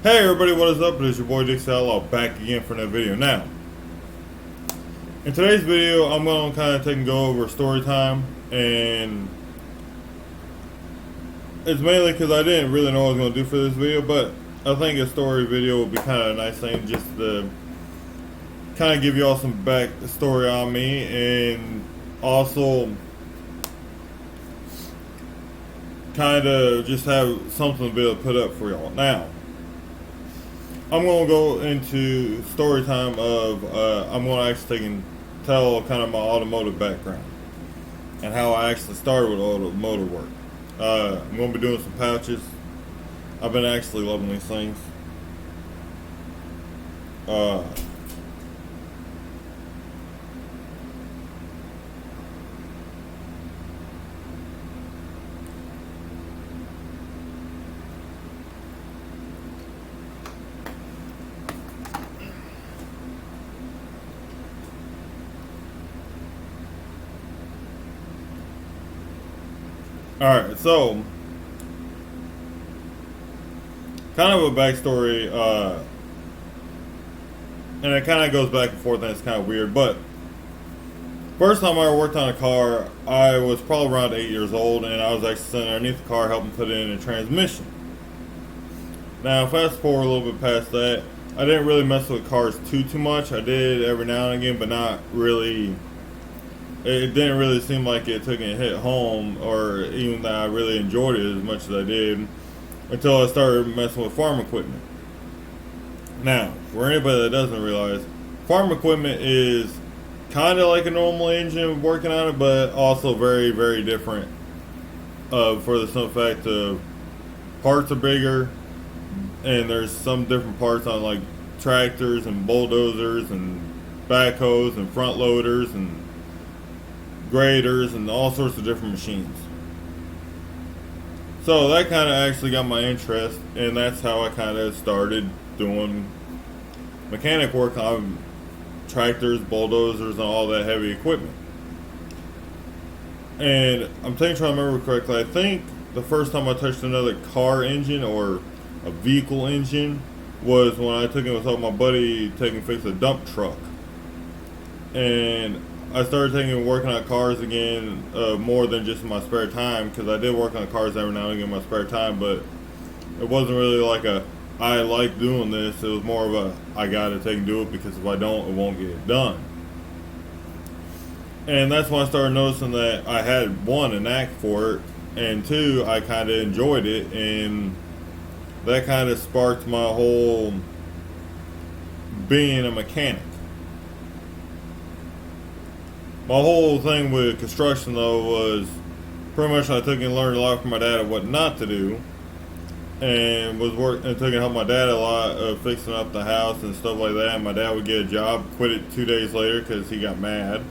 Hey everybody, what is up? It is your boy Dixie Outlaw back again for another video. Now, in today's video, I'm going to kind of take and go over story time, and it's mainly because I didn't really know what I was going to do for this video, but I think a story video would be kind of a nice thing just to kind of give you all some back story on me, and also kind of just have something to be able to put up for y'all. Now, I'm going to go into story time of, I'm going to actually take and tell kind of my automotive background and how I actually started with automotive work. I'm going to be doing some pouches. I've been actually loving these things. Alright, so kind of a backstory, and it kind of goes back and forth and it's kind of weird, but first time I ever worked on a car, I was probably around 8 years old, and I was actually sitting underneath the car helping put in a transmission. Now, fast forward a little bit past that, I didn't really mess with cars too much. I did every now and again, but not really. It didn't really seem like it took a hit home, or even that I really enjoyed it as much as I did, until I started messing with farm equipment. Now, for anybody that doesn't realize, farm equipment is kind of like a normal engine working on it, but also very, very different. For the simple fact of parts are bigger, and there's some different parts on like tractors and bulldozers and backhoes and front loaders and graders and all sorts of different machines. So that kind of actually got my interest, and that's how I kind of started doing mechanic work on tractors, bulldozers, and all that heavy equipment. And I'm trying to remember correctly, I think the first time I touched another car engine or a vehicle engine was when I took it with my buddy taking fix a dump truck. And I started taking and working on cars again, more than just in my spare time, because I did work on cars every now and again in my spare time, but it wasn't really like a I like doing this. It was more of a I gotta take and do it, because if I don't, it won't get done. And that's when I started noticing that I had, one, a knack for it, and two, I kind of enjoyed it, and that kind of sparked my whole being a mechanic. My whole thing with construction, though, was pretty much I took and learned a lot from my dad of what not to do, and took and helped my dad a lot of fixing up the house and stuff like that. And my dad would get a job, quit it 2 days later because he got mad,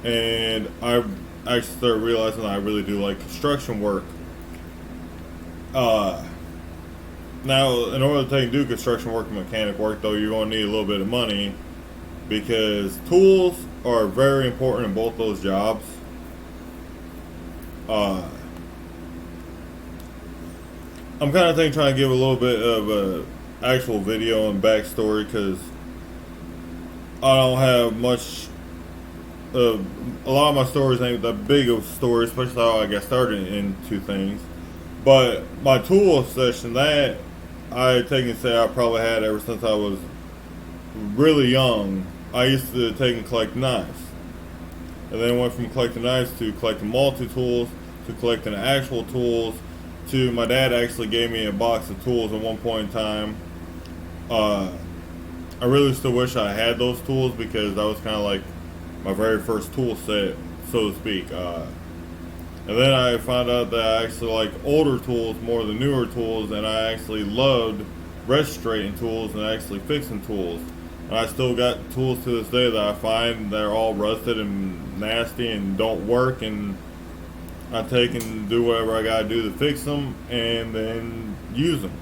and I actually started realizing that I really do like construction work. Now, in order to take and do construction work and mechanic work, though, you're going to need a little bit of money, because tools are very important in both those jobs. I'm kind of trying to give a little bit of a actual video and backstory, because I don't have much. A lot of my stories ain't that big of a story, especially how I got started into things. But my tool session, that I take and say I probably had ever since I was really young. I used to take and collect knives, and then went from collecting knives to collecting multi-tools to collecting actual tools to my dad actually gave me a box of tools at one point in time. I really still wish I had those tools, because that was kind of like my very first tool set, so to speak. And then I found out that I actually like older tools more than newer tools, and I actually loved restorating tools and actually fixing tools. And I still got tools to this day that I find they're all rusted and nasty and don't work, and I take and do whatever I gotta do to fix them and then use them.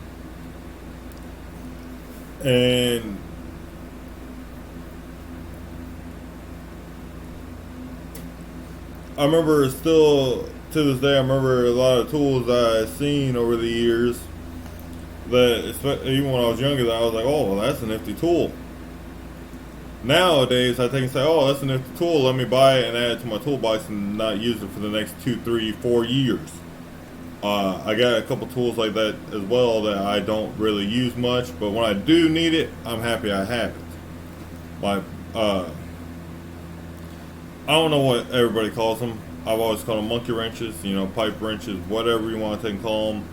And I remember still to this day, I remember a lot of tools that I've seen over the years even when I was younger, that I was like, oh, well, that's a nifty tool. Nowadays, I think and say, oh, that's a nifty tool. Let me buy it and add it to my toolbox and not use it for the next 2, 3, 4 years. I got a couple tools like that as well that I don't really use much, but when I do need it, I'm happy I have it. Like, I don't know what everybody calls them. I've always called them monkey wrenches, pipe wrenches, whatever you want to take and call them.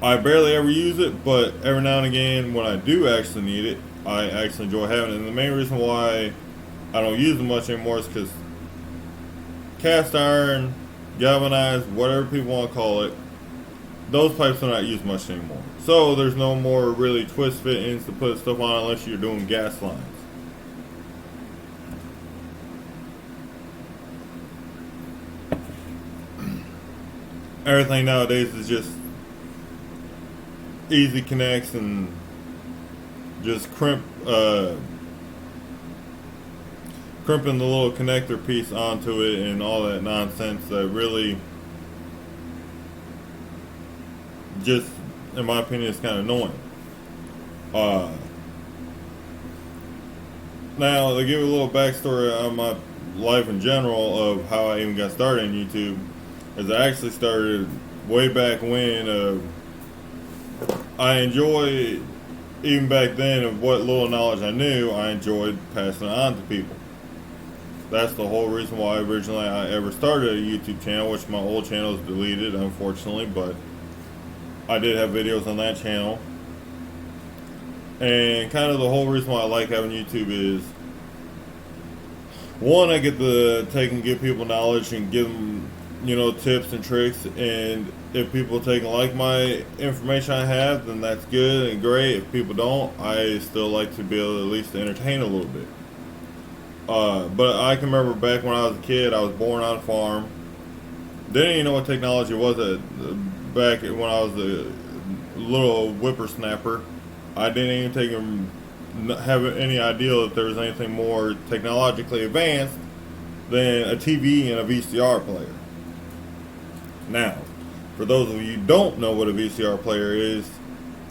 I barely ever use it, but every now and again, when I do actually need it, I actually enjoy having it. And the main reason why I don't use them much anymore is because cast iron, galvanized, whatever people want to call it, those pipes are not used much anymore. So there's no more really twist fittings to put stuff on unless you're doing gas lines. Everything nowadays is just easy connects and just crimping the little connector piece onto it and all that nonsense that really just, in my opinion, is kind of annoying. Now, to give a little backstory on my life in general of how I even got started on YouTube, is I actually started way back when. I enjoyed, even back then, of what little knowledge I knew, I enjoyed passing it on to people. That's the whole reason why originally I ever started a YouTube channel, which my old channel is deleted, unfortunately, but I did have videos on that channel. And kind of the whole reason why I like having YouTube is, one, I get to take and give people knowledge and give them, tips and tricks. And if people take and like my information I have, then that's good and great. If people don't, I still like to be able to at least entertain a little bit. But I can remember back when I was a kid, I was born on a farm. Didn't even know what technology was back when I was a little whippersnapper. I didn't even take and have any idea that there was anything more technologically advanced than a TV and a VCR player. Now, for those of you who don't know what a VCR player is,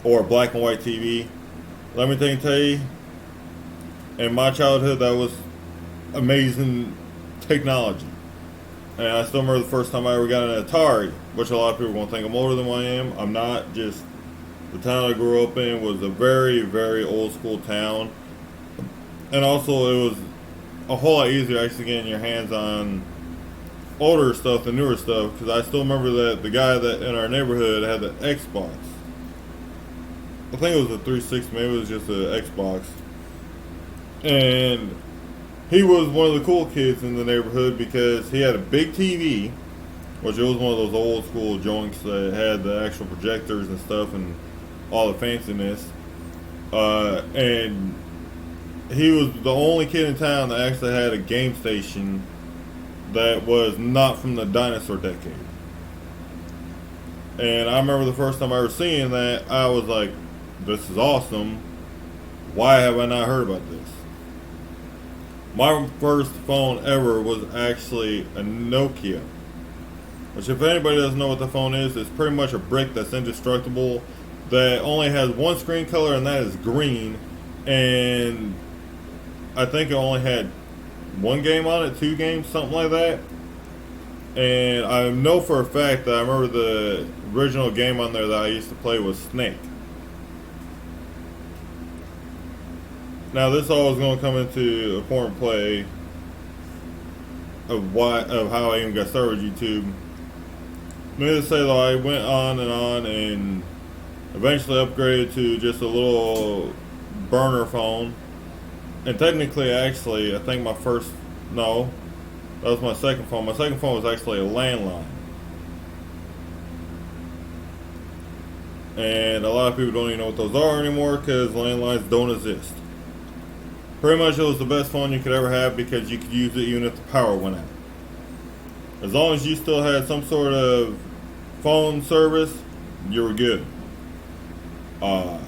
or a black and white TV, let me tell you, in my childhood, that was amazing technology. And I still remember the first time I ever got an Atari, which a lot of people are going to think I'm older than I am. I'm not. Just the town I grew up in was a very, very old school town. And also it was a whole lot easier actually getting your hands on older stuff than newer stuff, because I still remember that the guy that in our neighborhood had the Xbox. I think it was a 360, maybe it was just an Xbox. And he was one of the cool kids in the neighborhood because he had a big TV, which it was one of those old school joints that had the actual projectors and stuff and all the fanciness. And he was the only kid in town that actually had a game station that was not from the dinosaur decade. And I remember the first time I was seeing that, I was like, this is awesome. Why have I not heard about this? My first phone ever was actually a Nokia. Which, if anybody doesn't know what the phone is, it's pretty much a brick that's indestructible, that only has one screen color, and that is green. And I think it only had one game on it, 2 games, something like that. And I know for a fact that I remember the original game on there that I used to play was Snake. Now, this all is going to come into important play of how I even got started with YouTube. Needless to say, though, I went on and eventually upgraded to just a little burner phone. And technically, actually, I think that was my second phone. My second phone was actually a landline. And a lot of people don't even know what those are anymore because landlines don't exist. Pretty much it was the best phone you could ever have because you could use it even if the power went out. As long as you still had some sort of phone service, you were good. Of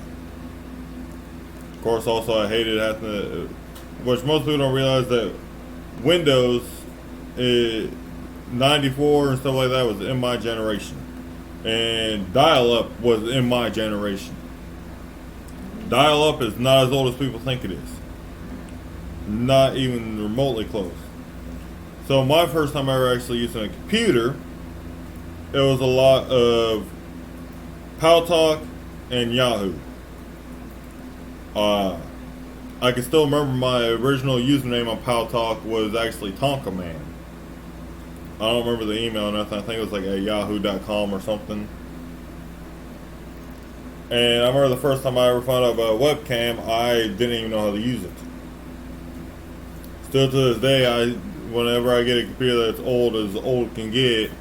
course, also I hated having to, which most people don't realize, that Windows 94 and stuff like that was in my generation. And dial-up was in my generation. Dial-up is not as old as people think it is. Not even remotely close. So my first time ever actually using a computer, it was a lot of Paltalk and Yahoo. I can still remember my original username on Paltalk was actually Tonka Man. I don't remember the email or nothing. I think it was like at yahoo.com or something. And I remember the first time I ever found out about a webcam, I didn't even know how to use it. Still to this day, whenever I get a computer that's old as old can get,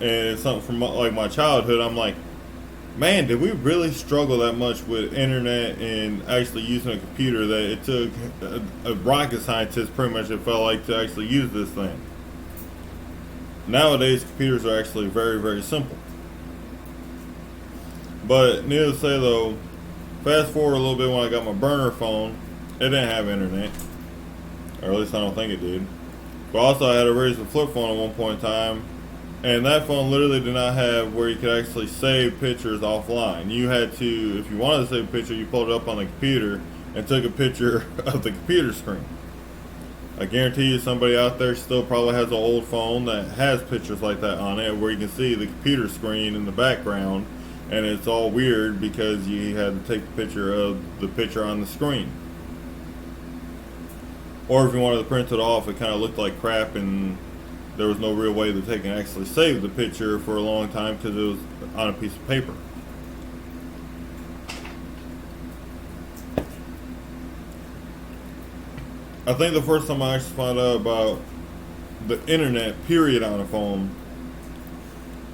and it's something from like my childhood, I'm like, man, did we really struggle that much with internet and actually using a computer that it took a rocket scientist pretty much, it felt like, to actually use this thing. Nowadays, computers are actually very, very simple. But needless to say though, fast forward a little bit when I got my burner phone, it didn't have internet. Or at least I don't think it did. But also I had a Razr flip phone at one point in time, and that phone literally did not have where you could actually save pictures offline. You had to, if you wanted to save a picture, you pulled it up on the computer and took a picture of the computer screen. I guarantee you somebody out there still probably has an old phone that has pictures like that on it where you can see the computer screen in the background, and it's all weird because you had to take a picture of the picture on the screen. Or if you wanted to print it off, it kind of looked like crap and there was no real way that they can actually save the picture for a long time because it was on a piece of paper. I think the first time I actually found out about the internet, period, on a phone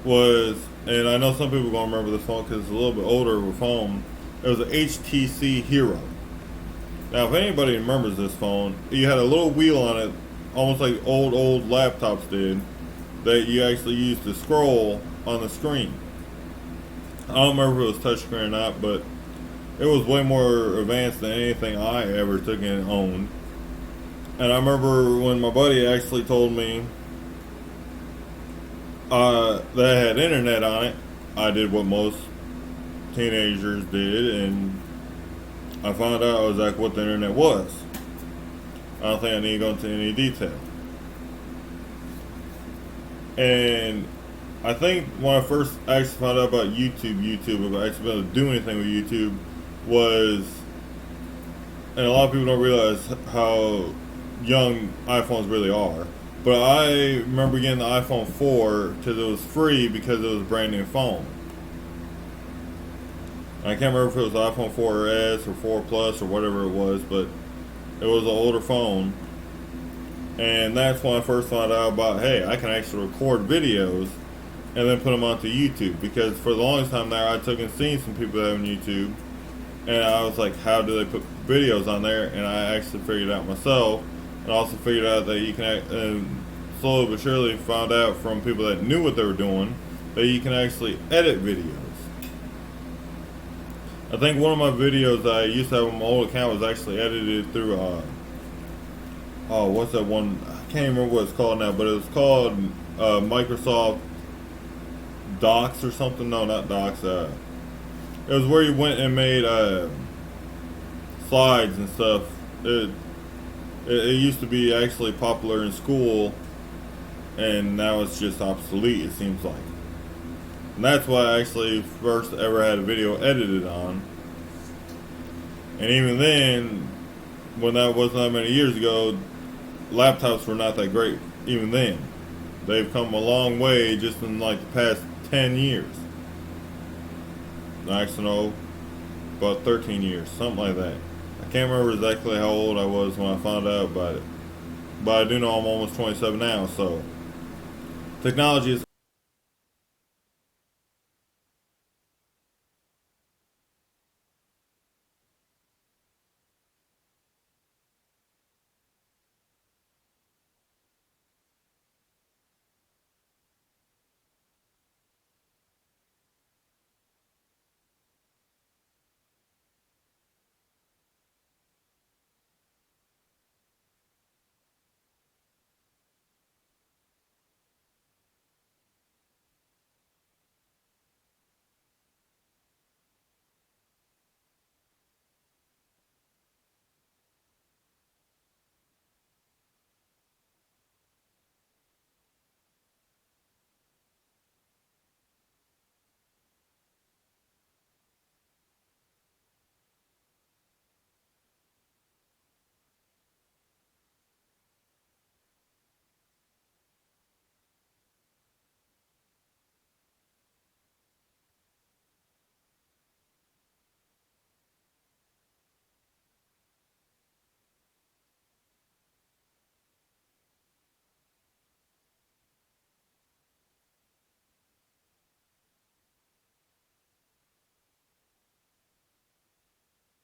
was, and I know some people are going to remember this phone because it's a little bit older of a phone, it was an HTC Hero. Now, if anybody remembers this phone, you had a little wheel on it, almost like old laptops did, that you actually used to scroll on the screen. I don't remember if it was touchscreen or not, but it was way more advanced than anything I ever took and owned. And I remember when my buddy actually told me that it had internet on it, I did what most teenagers did, and I found out exactly what the internet was. I don't think I need to go into any detail. And I think when I first actually found out about YouTube, if I actually been able to do anything with YouTube, was, and a lot of people don't realize how young iPhones really are, but I remember getting the iPhone 4 because it was free because it was a brand new phone. I can't remember if it was the iPhone 4S or 4 Plus or whatever it was, but it was an older phone. And that's when I first found out about, hey, I can actually record videos and then put them onto YouTube. Because for the longest time there, I took and seen some people that have on YouTube, and I was like, how do they put videos on there? And I actually figured it out myself, and also figured out that you can, and slowly but surely found out from people that knew what they were doing, that you can actually edit videos. I think one of my videos that I used to have on my old account was actually edited through, what's that one? I can't remember what it's called now, but it was called Microsoft Docs or something. No, not Docs. It was where you went and made slides and stuff. It used to be actually popular in school, and now it's just obsolete, it seems like. And that's why I actually first ever had a video edited on. And even then, when that wasn't that many years ago, laptops were not that great even then. They've come a long way just in like the past 10 years. Actually, no, about 13 years, something like that. I can't remember exactly how old I was when I found out about it. But I do know I'm almost 27 now, so technology is